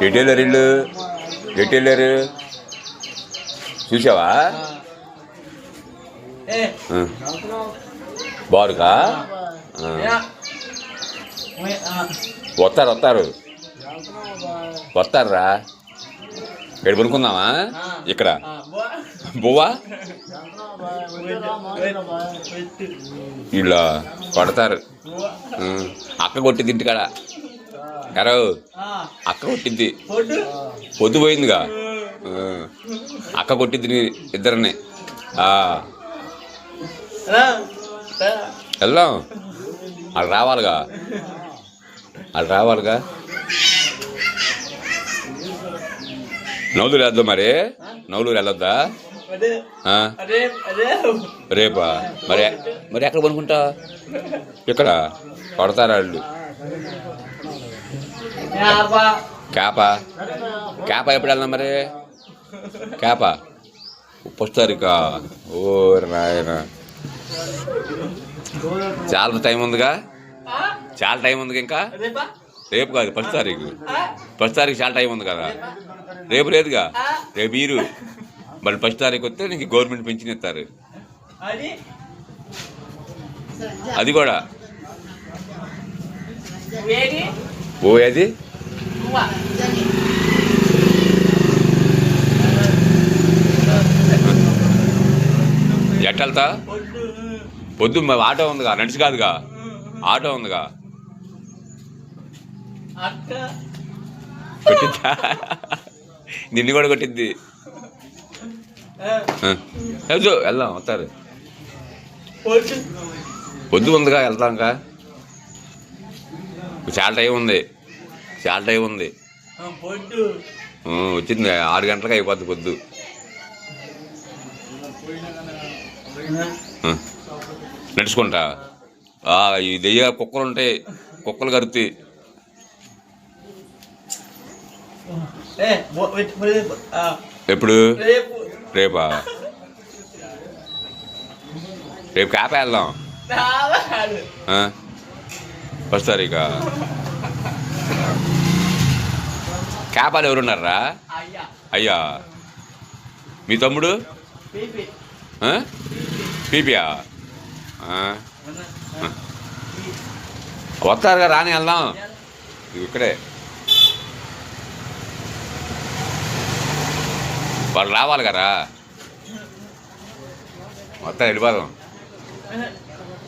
ఎటు వెళ్ళారు ఇల్లు? ఎటు వెళ్ళారు చూసావా? బారుకా వస్తారు వస్తారా? ఇక్కడ పడుకుందామా? ఇక్కడ బువ్వా ఇలా కొడతారు. అక్క కొట్టిద్ది ఇంటికాడ. కరో అక్క కొట్టిద్ది. పొద్దు పోయిందిగా. అక్క కొట్టిద్ది ఇద్దరిని. వెళ్దాం. వాళ్ళు రావాలిగా. నవలూరు వేద్దాం. మరి నవలూరు వెళ్ళొద్దా? రేపా? మరి ఎక్కడ పనుకుంటా? ఇక్కడ కొడతారు వాళ్ళు. క్యాపా ఎప్పుడు వెళ్దాం మరి? క్యాపా పుస్తరికా? ఓ నాయన, చాలా టైం ఉందిగా. ఇంకా రేపు కాదు, 1 తారీఖు. 1 తారీఖు చాలా టైం ఉంది కదా. రేపు లేదుగా. రేపు మీరు మరి 1 తారీఖు వస్తే నీకు గవర్నమెంట్ పెన్షన్ ఇస్తారు. అది కూడా పోయేది. ఎట్టెళ్తా? పొద్దు ఆటో ఉందిగా, నడిచి కాదుగా, ఆటో ఉందిగా. కొట్టిద్దా? నిన్ను కూడా కొట్టిద్ది. వెళ్దాం. వస్తారు. పొద్దు ఉందిగా, వెళ్తాంకా. చాలా టైం ఉంది. వచ్చింది 6 గంటలకు అయిపోద్ది పొద్దు. నడుచుకుంటా. ఈ దెయ్య కుక్కలు ఉంటాయి, కుక్కలు కరుతాయి. ఎప్పుడు? రేపా? రేపు క్యాప్ వెళ్దాం. 1 తారీఖా? క్యాపాలు ఎవరున్నారా? అయ్యా. మీ తమ్ముడు పీపీయా? వస్తారుగా, రాని వెళ్దాం. ఇక్కడే వాళ్ళు రావాలి కదా. వస్తా, వెళ్ళిపోదాం.